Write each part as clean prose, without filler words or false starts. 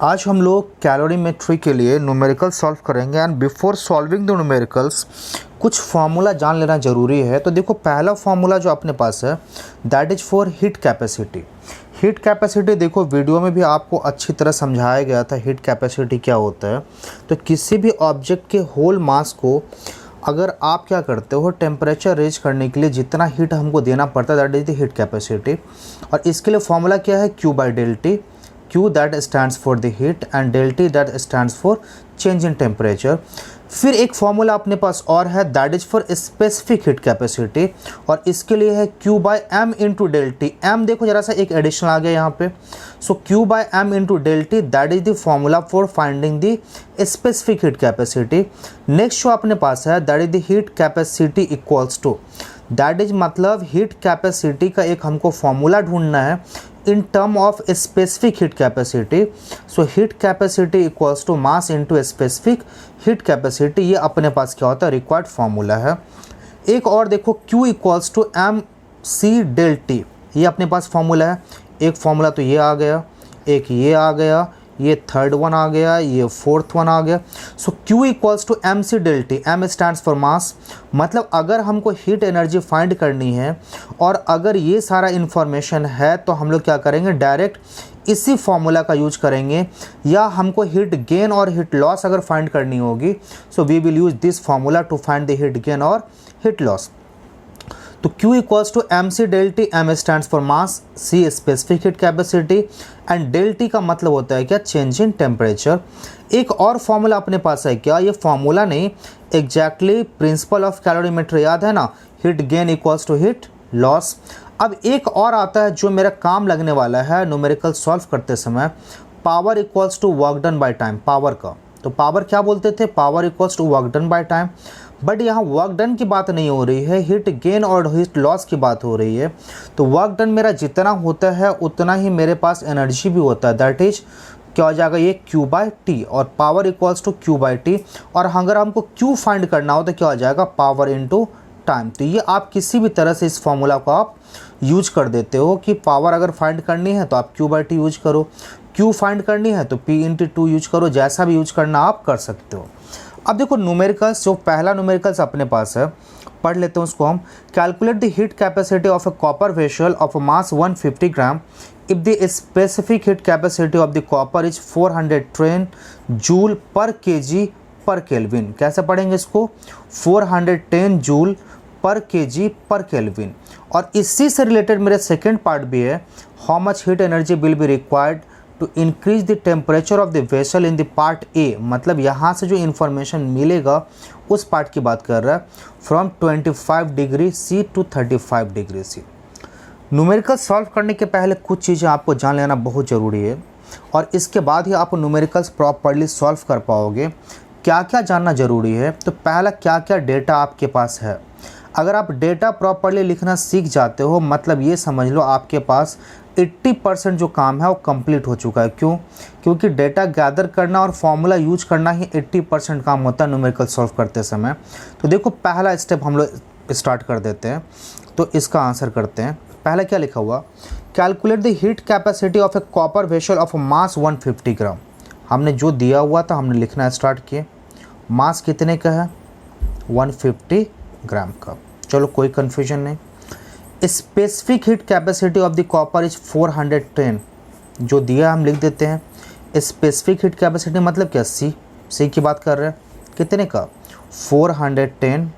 आज हम लोग कैलोरीमेट्री के लिए न्यूमेरिकल सॉल्व करेंगे and before solving the numericals कुछ फार्मूला जान लेना ज़रूरी है। तो देखो, पहला फार्मूला जो अपने पास है that is for heat capacity. Heat capacity देखो, वीडियो में भी आपको अच्छी तरह समझाया गया था हीट कैपेसिटी क्या होता है। तो किसी भी ऑब्जेक्ट के होल मास को अगर आप क्या करते हो, टेम्परेचर रेज करने के लिए जितना हीट हमको देना पड़ता है that is the heat capacity. और इसके लिए फार्मूला क्या है, Q by del T. Q that stands for the heat and del T that stands for change in temperature। फिर एक फॉर्मूला अपने पास और है that is for specific heat capacity, और इसके लिए है Q by M into del T. M देखो जरा सा एक एडिशनल आ गया यहाँ पे। So Q by M into del T that is the formula for finding the specific heat capacity. Next जो अपने पास है that is the heat capacity equals to, that is मतलब हीट कैपेसिटी का एक हमको फॉर्मूला ढूंढना है इन term of specific heat capacity. So heat capacity equals to mass into specific heat capacity, ये अपने पास क्या होता है, रिक्वायर्ड फार्मूला है। एक और देखो, Q equals to M C del T, ये अपने पास फार्मूला है। एक फार्मूला तो ये आ गया, एक ये आ गया, ये थर्ड वन आ गया, ये फोर्थ वन आ गया। So Q equals to M C del T, M stands for mass. मतलब अगर हमको हीट एनर्जी फाइंड करनी है और अगर ये सारा इन्फॉर्मेशन है तो हम लोग क्या करेंगे, डायरेक्ट इसी फॉर्मूला का यूज करेंगे। या हमको हीट गेन और हीट लॉस अगर फाइंड करनी होगी, so we will use this formula to find the heat gain और हीट लॉस। तो Q equals to M C del T, M stands for mass, C specific heat capacity and del T का मतलब होता है क्या, change in temperature. एक और formula अपने पास है क्या, ये फॉर्मूला नहीं, एग्जैक्टली प्रिंसिपल ऑफ कैलोरीमेट्री याद है ना, heat gain equals to heat loss. अब एक और आता है जो मेरा काम लगने वाला है न्यूमेरिकल सॉल्व करते समय, power equals to work done by time. Power का तो पावर क्या बोलते थे, power equals to work done by time. But यहाँ वर्क डन की बात नहीं हो रही है, हीट गेन और हीट लॉस की बात हो रही है। तो वर्क डन मेरा जितना होता है उतना ही मेरे पास एनर्जी भी होता है, दैट इज क्या हो जाएगा, ये Q बाई टी, और power equals to Q by T. और अगर हमको Q फाइंड करना हो तो क्या हो जाएगा, पावर इंटू टाइम। तो ये आप किसी भी तरह से इस फॉर्मूला को आप यूज कर देते हो कि पावर अगर फाइंड करनी है तो आप Q बाई टी यूज करो, Q फाइंड करनी है तो P इंटू टू यूज करो, जैसा भी यूज करना आप कर सकते हो। अब देखो न्यूमेरिकल्स, जो पहला न्यूमेरिकल्स अपने पास है पढ़ लेते हैं उसको हम। Calculate the heat capacity of a copper vessel of mass 150 gram if the specific heat capacity of the copper is 410 joule पर केजी पर केल्विन। कैसे पढ़ेंगे इसको, 410 जूल पर केजी पर केल्विन। और इसी से रिलेटेड मेरे सेकेंड पार्ट भी है, how much heat energy will be required to increase the temperature of the vessel in the part A. मतलब यहाँ से जो इन्फॉर्मेशन मिलेगा उस पार्ट की बात कर रहा है, from 25 degree C to 35 degree C. Numerical solve करने के पहले कुछ चीज़ें आपको जान लेना बहुत ज़रूरी है, और इसके बाद ही आप न्यूमेरिकल्स प्रॉपरली सॉल्व कर पाओगे। क्या क्या जानना ज़रूरी है, तो पहला क्या क्या डेटा आपके पास है। अगर आप डेटा प्रॉपरली लिखना सीख जाते हो, मतलब ये समझ लो आपके पास 80% जो काम है वो कंप्लीट हो चुका है। क्यों, क्योंकि डेटा गैदर करना और फॉर्मूला यूज करना ही 80% काम होता है न्यूमेरिकल सॉल्व करते समय। तो देखो, पहला स्टेप हम लोग स्टार्ट कर देते हैं, तो इसका आंसर करते हैं। पहला क्या लिखा हुआ, calculate the heat capacity of A copper vessel of mass 150 ग्राम। हमने जो दिया हुआ था हमने लिखना स्टार्ट किए, मास कितने का है, 150 ग्राम का। चलो कोई कन्फ्यूजन नहीं। Specific heat capacity of the copper is 410, जो दिया हम लिख देते हैं। स्पेसिफिक हीट कैपेसिटी मतलब क्या, सी की बात कर रहे हैं, कितने का, 410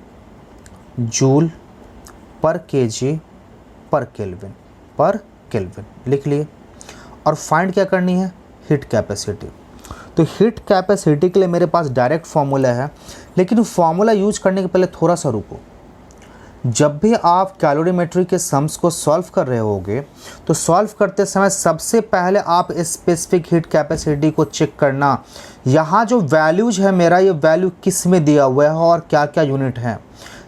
जूल पर केजी पर केल्विन लिख लिए। और फाइंड क्या करनी है, हीट कैपेसिटी। तो हीट कैपेसिटी के लिए मेरे पास डायरेक्ट फार्मूला है, लेकिन फार्मूला यूज करने के पहले थोड़ा सा रुको। जब भी आप कैलोरीमेट्री के सम्स को सॉल्व कर रहे होगे तो सॉल्व करते समय सबसे पहले आप स्पेसिफिक हीट कैपेसिटी को चेक करना, यहाँ जो वैल्यूज है मेरा, ये वैल्यू किस में दिया हुआ है और क्या क्या यूनिट है।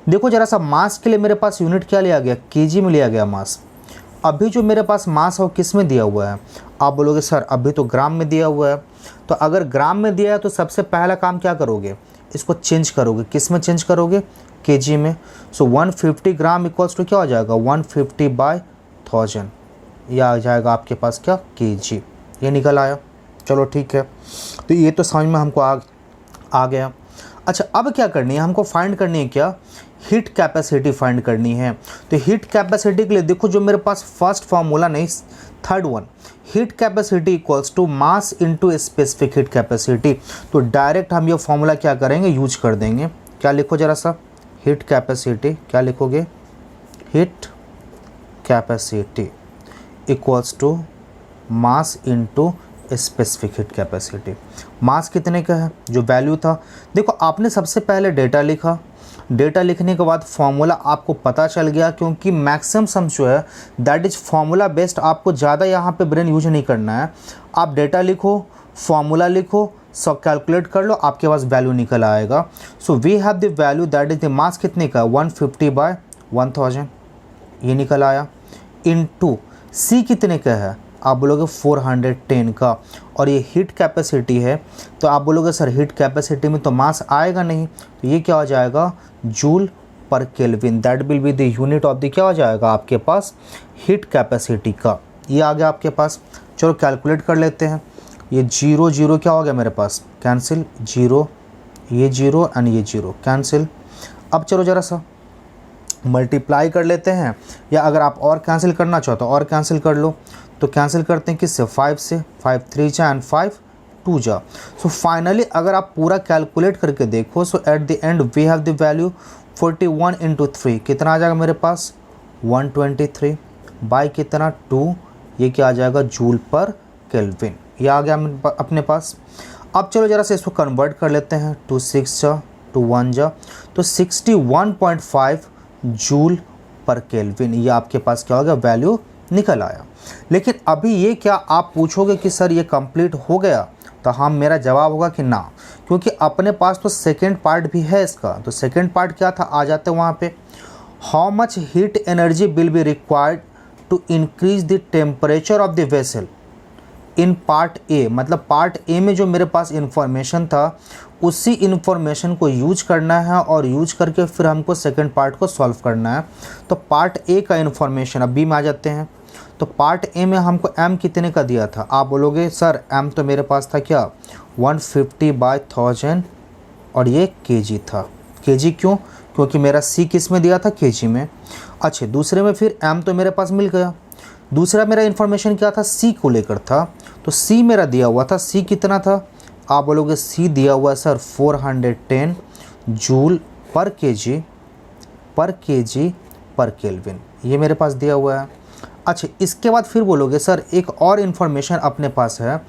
देखो जरा सा, मास के लिए मेरे पास यूनिट क्या लिया गया, केजी में लिया गया मास। अभी जो मेरे पास मास है वो किस में दिया हुआ है, आप बोलोगे सर अभी तो ग्राम में दिया हुआ है। तो अगर ग्राम में दिया है तो सबसे पहला काम क्या करोगे, इसको चेंज करोगे, किस में चेंज करोगे, केजी में। सो 150 ग्राम इक्वल्स टू क्या हो जाएगा, 150 बाय 1000, यह आ जाएगा आपके पास क्या, केजी। ये निकल आया। चलो ठीक है, तो ये तो समझ में हमको आ गया। अच्छा, अब क्या करनी है, हमको फाइंड करनी है क्या, हीट कैपेसिटी फाइंड करनी है। तो हीट कैपेसिटी के लिए देखो जो मेरे पास फर्स्ट फार्मूला नहीं, third one, heat capacity equals to mass into specific heat capacity. तो डायरेक्ट हम ये फार्मूला क्या करेंगे, यूज कर देंगे। क्या लिखो जरा सा, हीट कैपेसिटी, क्या लिखोगे, heat capacity equals to mass into specific heat capacity. Mass कितने का है, जो वैल्यू था, देखो आपने सबसे पहले डेटा लिखा, डेटा लिखने के बाद फॉर्मूला आपको पता चल गया, क्योंकि मैक्सिमम सम जो है दैट इज़ फॉर्मूला बेस्ड, आपको ज़्यादा यहाँ पे ब्रेन यूज नहीं करना है। आप डेटा लिखो, फॉर्मूला लिखो, सब कैलकुलेट कर लो, आपके पास वैल्यू निकल आएगा। So we have the value that is the mass कितने का, 150/1000, ये निकल आया, इनटू सी कितने का है, आप बोलोगे 410 का, और ये हीट कैपेसिटी है। तो आप बोलोगे सर हीट कैपेसिटी में तो मास आएगा नहीं, तो ये क्या हो जाएगा, जूल पर kelvin, that will be the unit of the, क्या हो जाएगा आपके पास, हीट कैपेसिटी का। ये आ गया आपके पास। चलो कैलकुलेट कर लेते हैं। ये 0 0 क्या हो गया मेरे पास, कैंसिल, 0 ये 0 एंड ये 0 कैंसिल। अब चलो ज़रा सा मल्टीप्लाई कर लेते हैं, या अगर आप और कैंसिल करना चाहो तो और कैंसिल कर लो। तो कैंसिल करते हैं किससे, 5 से, 5 3 जा एंड 5 2 जा। सो फाइनली अगर आप पूरा कैलकुलेट करके देखो, so at the end we have the value 41 × 3 कितना आ जाएगा मेरे पास, 123 बाई कितना 2, ये क्या आ जाएगा, जूल पर केल्विन। ये आ गया अपने पास। अब चलो ज़रा से इसको कन्वर्ट कर लेते हैं, 2 6 जा 2 1 जा, तो 61.5 जूल पर केल्विन, ये आपके पास क्या होगा, वैल्यू निकल आया। लेकिन अभी ये क्या आप पूछोगे कि सर ये कंप्लीट हो गया, तो हाँ मेरा जवाब होगा कि ना, क्योंकि अपने पास तो सेकेंड पार्ट भी है इसका। तो सेकेंड पार्ट क्या था, आ जाते वहाँ पे, how much heat energy will be required to increase the temperature of the vessel in part A. मतलब पार्ट ए में जो मेरे पास इंफॉर्मेशन था उसी इंफॉर्मेशन को यूज करना है, और यूज करके फिर हमको सेकंड पार्ट को सॉल्व करना है। तो पार्ट ए का इंफॉर्मेशन, अब बी में आ जाते हैं। तो पार्ट ए में हमको एम कितने का दिया था, आप बोलोगे सर एम तो मेरे पास था क्या, 150/1000, और ये केजी था। केजी क्यों, क्योंकि मेरा सी किस में दिया था, केजी में। अच्छा, दूसरे में फिर एम तो मेरे पास मिल गया। दूसरा मेरा इन्फॉर्मेशन क्या था, सी को लेकर था। तो सी मेरा दिया हुआ था, सी कितना था, आप बोलोगे सी दिया हुआ है सर 410 जूल पर केजी पर केल्विन, ये मेरे पास दिया हुआ है। अच्छा, इसके बाद फिर बोलोगे सर एक और इन्फॉर्मेशन अपने पास है,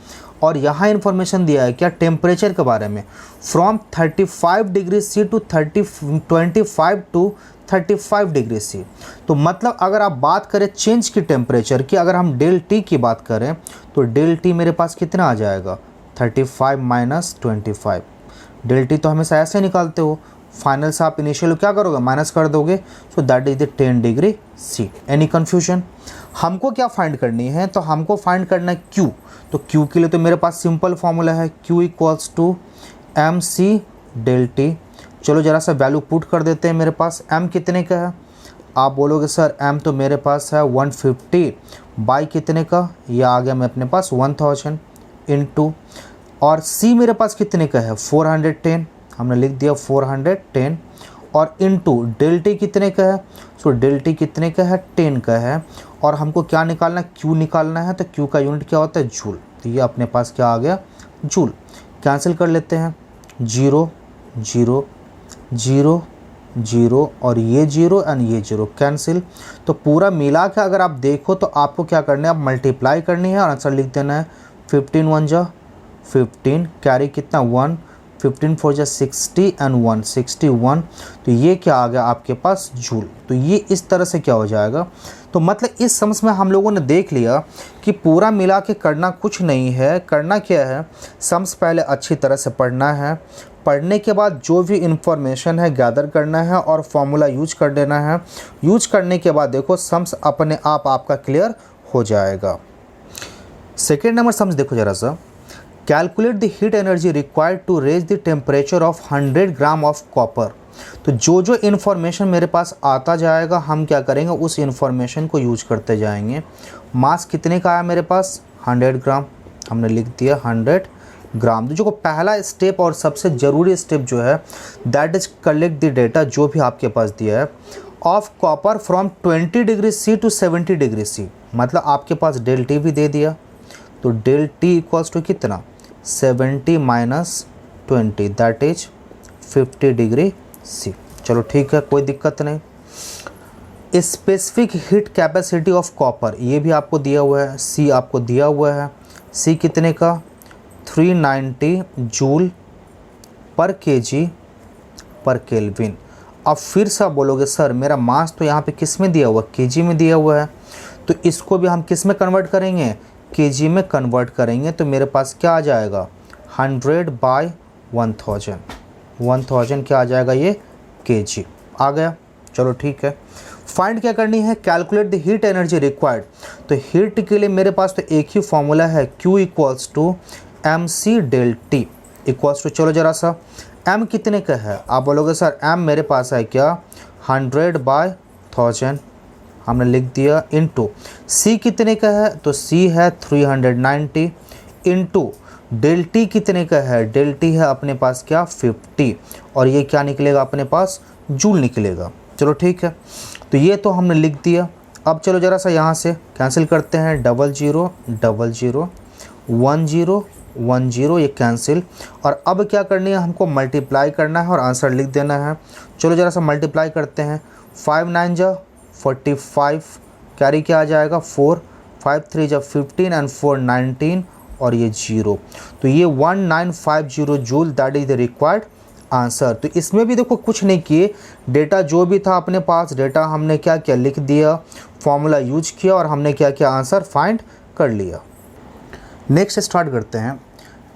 और यहाँ इन्फॉर्मेशन दिया है क्या, टेम्परेचर के बारे में, from 35 degree C to 25 to 35 degree C. तो मतलब अगर आप बात करें चेंज की टेम्परेचर की, अगर हम डेल टी की बात करें, तो डेल टी मेरे पास कितना आ जाएगा, 35 - 25। डेल टी तो हमेशा ऐसे निकालते हो, फाइनल से आप इनिशियल क्या करोगे, माइनस कर दोगे। So that is the 10 degree C. Any confusion. हमको क्या फाइंड करनी है, तो हमको फाइंड करना है क्यू। तो क्यू के लिए तो मेरे पास सिंपल फॉर्मूला है, Q equals to M C del T. चलो ज़रा सा वैल्यू पुट कर देते हैं। मेरे पास m कितने का है, आप बोलोगे सर m तो मेरे पास है 150 बाई कितने का, ये आ गया मैं अपने पास 1000 इनटू, और c मेरे पास कितने का है 410, हमने लिख दिया 410, और इनटू डेल टी कितने का है, सो डेल टी कितने का है 10 का है, और हमको क्या निकालना है, q निकालना है। तो q का यूनिट क्या होता है, जूल। तो ये अपने पास क्या आ गया, जूल। कैंसिल कर लेते हैं, 0 0 0 0 और ये 0 एंड ये 0 कैंसिल। तो पूरा मिला के अगर आप देखो तो आपको क्या करना है, आप मल्टीप्लाई करनी है और आंसर लिख देना है 15 1 जा 15, कैरी कितना 1, 15 4 जा 60 एंड 1 61। तो ये क्या आ गया आपके पास, जूल। तो ये इस तरह से क्या हो जाएगा। तो मतलब इस समझ में हम लोगों ने देख लिया कि पूरा मिला के करना कुछ नहीं है, करना क्या है, सम्स पहले अच्छी तरह से पढ़ना है, पढ़ने के बाद जो भी इंफॉर्मेशन है गैदर करना है और फॉर्मूला यूज कर देना है। यूज करने के बाद देखो सम्स अपने आप आपका क्लियर हो जाएगा। सेकेंड नंबर सम्स देखो ज़रा सा, calculate the heat energy required to raise the temperature of 100 gram of copper. तो जो जो इन्फॉर्मेशन मेरे पास आता जाएगा हम क्या करेंगे, उस इन्फॉर्मेशन को यूज करते जाएंगे। मास कितने का आया मेरे पास, 100 ग्राम, हमने लिख दिया 100 ग्राम। तो जो पहला स्टेप और सबसे ज़रूरी स्टेप जो है that is collect the data जो भी आपके पास दिया है of copper from 20 degree C to 70 degree C. मतलब आपके पास डेल टी भी दे दिया, तो डेल टी इक्वल्स टू कितना 70 minus 20 that is 50 degree C. चलो ठीक है, कोई दिक्कत नहीं। Specific heat capacity of copper ये भी आपको दिया हुआ है, सी आपको दिया हुआ है, सी कितने का 390 जूल पर केजी पर केल्विन। अब फिर से आप बोलोगे सर मेरा मास तो यहाँ पे किस में दिया हुआ, केजी में दिया हुआ है, तो इसको भी हम किस में कन्वर्ट करेंगे, केजी में कन्वर्ट करेंगे। तो मेरे पास क्या आ जाएगा 100/1000, 1000 क्या आ जाएगा ये केजी आ गया। चलो ठीक है, फाइंड क्या करनी है, calculate the heat energy required. तो हीट के लिए मेरे पास तो एक ही फॉर्मूला है, Q equals to M C del T equals to, चलो ज़रा सा m कितने का है, आप बोलोगे सर m मेरे पास है क्या 100/1000, हमने लिख दिया, इनटू c कितने का है, तो c है 390, इनटू डेल टी कितने का है, डेल टी है अपने पास क्या 50, और ये क्या निकलेगा अपने पास जूल निकलेगा। चलो ठीक है, तो ये तो हमने लिख दिया। अब चलो ज़रा सा यहाँ से कैंसिल करते हैं, 00 00 10 10 ये कैंसिल, और अब क्या करनी है हमको मल्टीप्लाई करना है और आंसर लिख देना है। चलो ज़रा सा मल्टीप्लाई करते हैं, 5 9 जा 45, कैरी क्या आ जाएगा 4, 5 3 जा 15 एंड 4 19, और ये 0, तो ये 1950 joule that is the required answer. तो इसमें भी देखो कुछ नहीं किए, डेटा जो भी था अपने पास डेटा हमने क्या किया लिख दिया, फॉर्मूला यूज किया और हमने क्या किया आंसर फाइंड कर लिया। नेक्स्ट स्टार्ट करते हैं।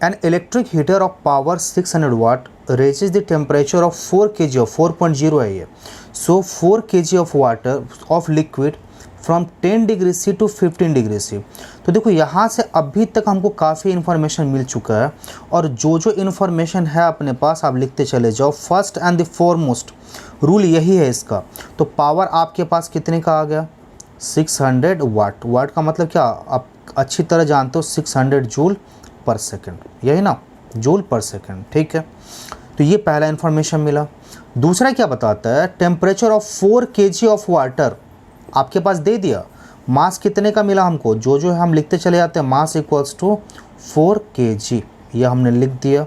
An electric heater of power 600 watt raises the temperature of 4 kg of 4.0 है ये, so 4 kg of water of liquid from 10 degree C to 15 degree C. तो देखो यहाँ से अभी तक हमको काफ़ी इन्फॉर्मेशन मिल चुका है, और जो जो इन्फॉर्मेशन है अपने पास आप लिखते चले जाओ। First and the foremost rule यही है इसका। तो पावर आपके पास कितने का आ गया 600 वाट, वाट का मतलब क्या आप अच्छी तरह जानते हो 600 जूल पर सेकेंड, यही ना जूल पर सेकेंड, ठीक है। तो ये पहला इन्फॉर्मेशन मिला। दूसरा क्या बताता है, temperature of 4 kg of water आपके पास दे दिया, मास कितने का मिला हमको, जो जो है हम लिखते चले जाते हैं, मास इक्वल्स टू 4 kg, ये हमने लिख दिया।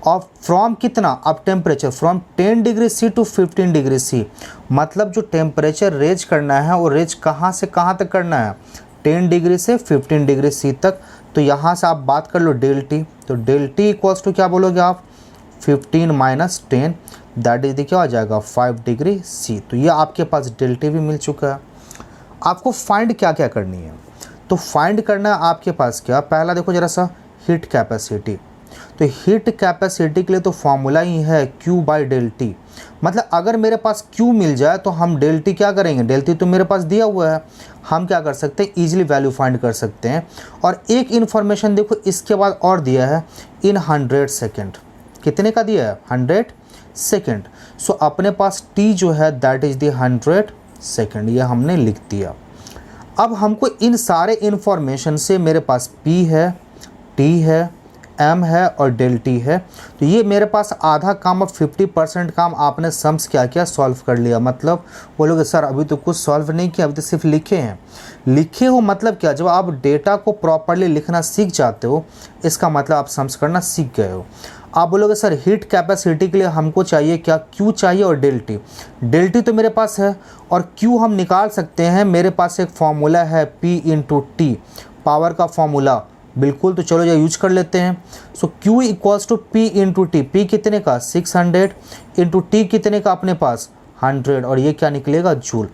और फ्रॉम कितना, अब temperature from 10 degree C to 15 degree C, मतलब जो टेम्परेचर रेज करना है वो रेज कहाँ से कहाँ तक करना है 10 डिग्री से 15 डिग्री सी तक। तो यहाँ से आप बात कर लो डेल टी, तो डेल टी इक्वल्स टू क्या बोलोगे आप 15 माइनस 10 दैट इज क्या आ जाएगा 5 डिग्री सी। तो ये आपके पास डेल टी भी मिल चुका है। आपको फाइंड क्या क्या करनी है, तो फाइंड करना है आपके पास क्या, पहला देखो ज़रा सा हीट कैपेसिटी। तो हीट कैपेसिटी के लिए तो फॉर्मूला ही है Q बाई डेल टी, मतलब अगर मेरे पास Q मिल जाए तो हम डेल टी क्या करेंगे, डेल टी तो मेरे पास दिया हुआ है, हम क्या कर सकते हैं ईजिली वैल्यू फाइंड कर सकते हैं। और एक इन्फॉर्मेशन देखो इसके बाद और दिया है इन 100 सेकेंड, कितने का दिया है 100 सेकेंड। सो अपने पास T जो है दैट इज़ दी 100 सेकेंड, ये हमने लिख दिया। अब हमको इन सारे इन्फॉर्मेशन से मेरे पास P है, T है, M है और डेल टी है, तो ये मेरे पास आधा काम, अब 50% काम आपने सम्स क्या किया सॉल्व कर लिया। मतलब बोलोगे सर अभी तो कुछ सॉल्व नहीं किया, अभी तो सिर्फ लिखे हैं। लिखे हो मतलब क्या, जब आप डेटा को प्रॉपरली लिखना सीख जाते हो इसका मतलब आप सम्स करना सीख गए हो। आप बोलोगे सर हीट कैपेसिटी के लिए हमको चाहिए क्या, Q चाहिए और डेल टी। डेल टी तो मेरे पास है और Q हम निकाल सकते हैं, मेरे पास एक फॉर्मूला है P इंटू टी, पावर का फॉर्मूला बिल्कुल, तो चलो ये यूज कर लेते हैं। So Q equals to P into T, P कितने का 600 इंटू टी कितने का अपने पास 100, और ये क्या निकलेगा joule,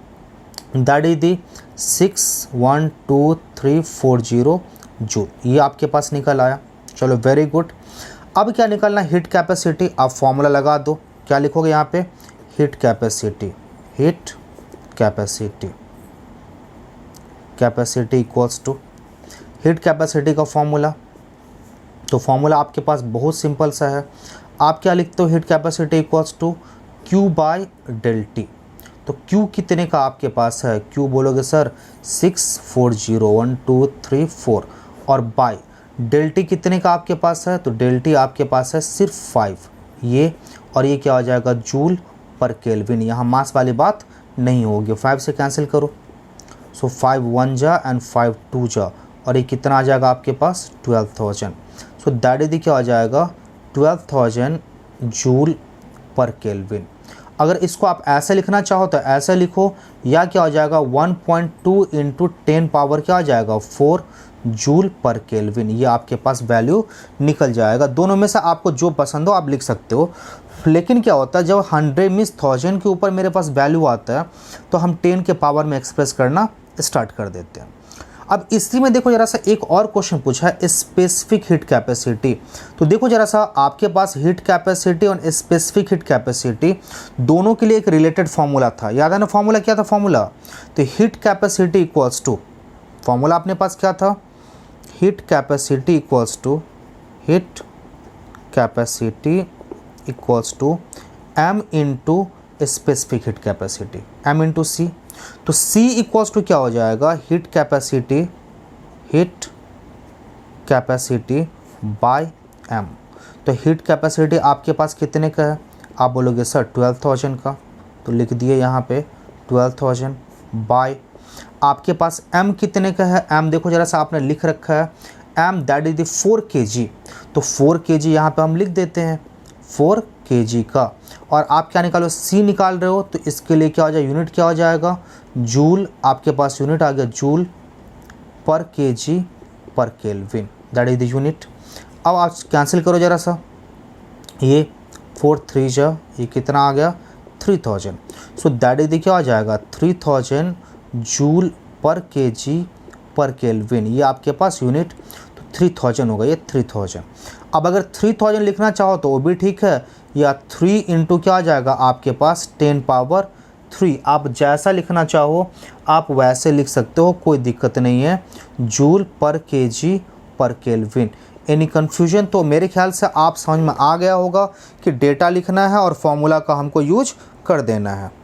that is the 612,340 joule, ये आपके पास निकल आया। चलो वेरी गुड। अब क्या निकलना हीट कैपेसिटी, आप फॉर्मूला लगा दो, क्या लिखोगे यहाँ पे heat capacity, heat capacity, capacity equals to heat capacity का फॉर्मूला। तो फॉर्मूला आपके पास बहुत सिंपल सा है, आप क्या लिखते हो heat capacity equals to Q by del T. तो Q कितने का आपके पास है, Q बोलोगे सर 640 1 2 3 4 और बाई डेल टी कितने का आपके पास है, तो डेल टी आपके पास है सिर्फ 5 ये, और ये क्या हो जाएगा जूल पर केल्विन, यहाँ मास वाली बात नहीं होगी। 5 से कैंसिल करो, सो 5 1 जा एंड 5 2 जा, और ये कितना आ जाएगा आपके पास 12,000। सो दैट इज क्या हो जाएगा 12,000 जूल पर केल्विन। अगर इसको आप ऐसे लिखना चाहो तो ऐसे लिखो, या क्या हो जाएगा 1.2 इंटू 10 पावर क्या हो जाएगा 4 जूल पर केल्विन, ये आपके पास वैल्यू निकल जाएगा। दोनों में से आपको जो पसंद हो आप लिख सकते हो। लेकिन क्या होता है जब 100 मीन्स 1000 के ऊपर मेरे पास वैल्यू आता है तो हम 10 के पावर में एक्सप्रेस करना स्टार्ट कर देते हैं। अब इसी में देखो जरा सा एक और क्वेश्चन पूछा है स्पेसिफिक हीट कैपेसिटी। तो देखो जरा सा आपके पास हीट कैपेसिटी और स्पेसिफिक हीट कैपेसिटी दोनों के लिए एक रिलेटेड फार्मूला था, याद है ना फॉर्मूला क्या था फॉर्मूला, तो heat capacity equals to, formula अपने पास क्या था, heat capacity equals to m into specific heat capacity, m into C. तो C इक्वल्स टू क्या हो जाएगा हीट कैपेसिटी बाय m। तो हीट कैपेसिटी आपके पास कितने का है, आप बोलोगे सर 12,000 का, तो लिख दिए यहाँ पे 12,000 बाय आपके पास m कितने का है, m देखो जरा सा आपने लिख रखा है m that is the 4 kg, तो 4 kg यहाँ पे हम लिख देते हैं 4 kg का। और आप क्या निकालो C निकाल रहे हो, तो इसके लिए क्या हो जाएगा यूनिट क्या हो जाएगा जूल, आपके पास यूनिट आ गया जूल पर kg पर kelvin, that is the unit. अब आप कैंसिल करो जरा सा, ये 4 3 जा, ये कितना आ गया 3000। सो दैट इज द क्या हो जाएगा 3000 जूल पर kg पर केल्विन, ये आपके पास यूनिट, तो 3000 होगा ये 3000। अब अगर 3000 लिखना चाहो तो वो भी ठीक है, या 3 इंटू क्या आ जाएगा आपके पास 10 पावर 3, आप जैसा लिखना चाहो आप वैसे लिख सकते हो, कोई दिक्कत नहीं है, जूल पर kg पर केल्विन। एनी कन्फ्यूजन, तो मेरे ख्याल से आप समझ में आ गया होगा कि डेटा लिखना है और फॉर्मूला का हमको यूज कर देना है।